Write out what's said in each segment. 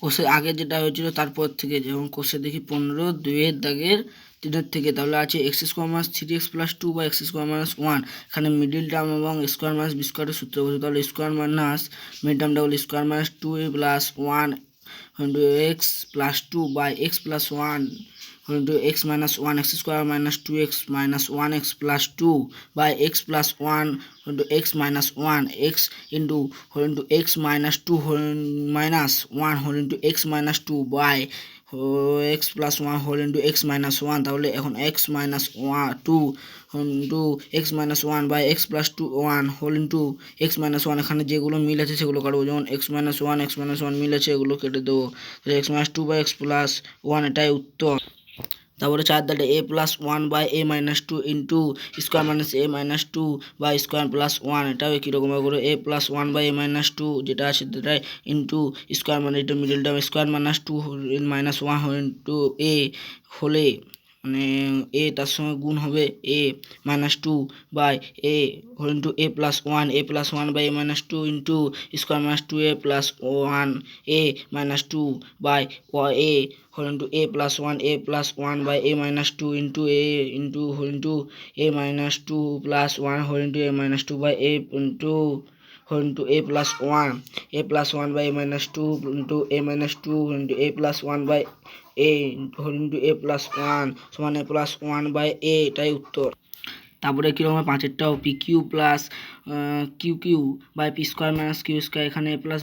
কোষে আগে যেটা হয়েছিল তারপর থেকে, যেমন কোষে দেখি 15 2-এর দাগের 3-এর থেকে, তাহলে আছে x square minus 3x plus 2 বা এক্স স্কোয়ার মাইনাস 1। এখানে মিডিল টার্ম এবং স্কোয়ার মাইনাস বি স্কোয়ারের সূত্র বলছে, তাহলে স্কোয়ার মাইনাস মিড টার্মটা হলো square minus 2a plus 1 into x plus 2 by x plus 1 into x minus 1 x square minus 2x minus 1x plus 2 by x plus 1 into x minus 1 x into x minus 2 minus 1 whole into x minus 2 by x plus 1 whole into x minus 1। তাহলে এখন x minus 2 into x minus 1 by x plus 2 1 whole into x minus 1। এখানে যেগুলো মিল আছে সেগুলো কাটবো, যেমন x minus 1 মিল আছে, এগুলো কেটে দেবো। তাহলে x minus 2 by x plus 1, এটাই উত্তর। তারপরে 4 দাঁড়ে a plus 1 by a minus 2 into square minus a minus 2 by square plus 1, এটাও কীরকমভাবে করে a plus 1 by a minus 2 যেটা আছে সেটাই ইন্টু স্কোয়ার মানে এটা middle term square minus 2 minus 1 into a হলে মানে এ তার সঙ্গে গুণ হবে a minus 2 by a whole into a plus 1 by a minus 2 into square minus 2a plus 1 a minus 2 by a whole into a plus 1 by a minus 2 into a into whole into a minus 2 plus 1 whole into a minus 2 by a into whole into a plus 1 by a minus 2 into a minus 2 into a plus 1 by a whole into a plus 1 সমান a plus 1 by a, এটাই উত্তর। তারপরে কীরকম পাঁচেরটাও p q plus q by p square minus q square, এখানে plus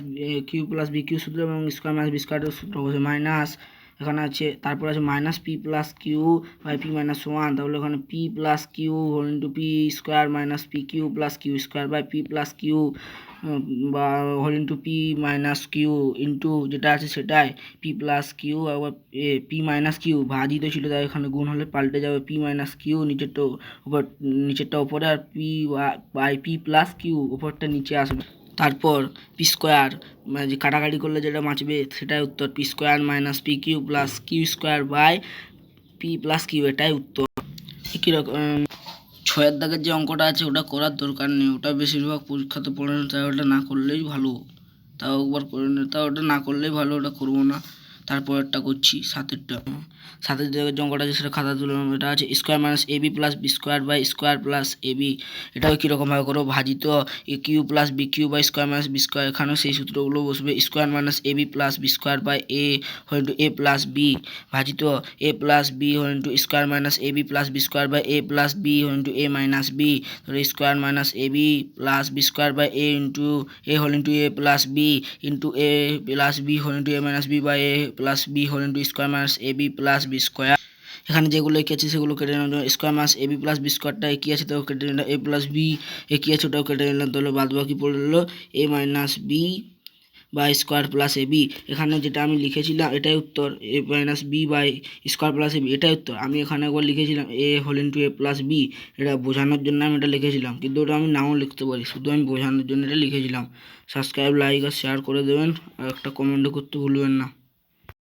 q plus b q সূত্র এবং square minus B স্কোয়ারের সূত্র বসে মাইনাস, এখানে আছে তারপর আছে minus p plus q by p minus 1। তাহলে এখানে p plus q whole into p square minus p q plus q square by p plus q বা whole into p minus q into যেটা আছে সেটাই পি প্লাস কিউ আবার p minus q ভাজিত ছিল, তাই এখানে গুণ হলে পাল্টে যাবে পি মাইনাস কিউ নিচেরটা উপরে আর p by p plus q উপরটা নিচে আসবে। তারপর পি স্কোয়ার যে কাটাকাটি করলে যেটা বাঁচবে সেটাই উত্তর, p square minus p q plus q square by p plus q, এটাই উত্তর। কীরকম 6-এর দাগের যে অঙ্কটা আছে ওটা করার দরকার নেই, ওটা বেশিরভাগ পরীক্ষাতে পড়ে না, তাই ওটা না করলেই ভালো। তাও একবার করে নে, তাও ওটা না করলেই ভালো, ওটা করবো না। তারপরেরটা করছি 7-এরটা। 7-এর জায়গায় যে অঙ্কটা আছে সেটা খাতা তুলে নেব। এটা আছে square minus a b plus b square by square plus a b, এটাও কীরকমভাবে করবো ভাজিত a q plus b q by square minus b square, এখানেও সেই সূত্রগুলো বসবে square minus a b plus b square by a whole into a plus b ভাজিত a plus b whole into square minus a b plus b square by a plus b whole into a minus B, তাহলে square minus a b plus b square by a into a whole into a plus b into a plus b whole into a minus b by a plus b whole into square minus a b plus b square. এখানে যেগুলো এঁকে আছে সেগুলো কেটে নিলাম, square minus a b plus b স্কোয়ারটা একই আছে তাও কেটে নিলাম, এ প্লাস বি একই আছে ওটাও কেটে নিলাম, তাহলে বাদ বাকি পড়লো a minus b by square plus a b. এখানে যেটা আমি লিখেছিলাম এটাই উত্তর, a minus b by square plus a b, এটাই উত্তর। আমি এখানে একবার লিখেছিলাম a whole into a plus b, এটা বোঝানোর জন্য আমি এটা লিখেছিলাম, কিন্তু ওটা আমি নাও লিখতে পারি, শুধু আমি বোঝানোর জন্য এটা লিখেছিলাম। সাবস্ক্রাইব লাইক আর শেয়ার করে দেবেন, আর একটা কমেন্টও করতে ভুলবেন না।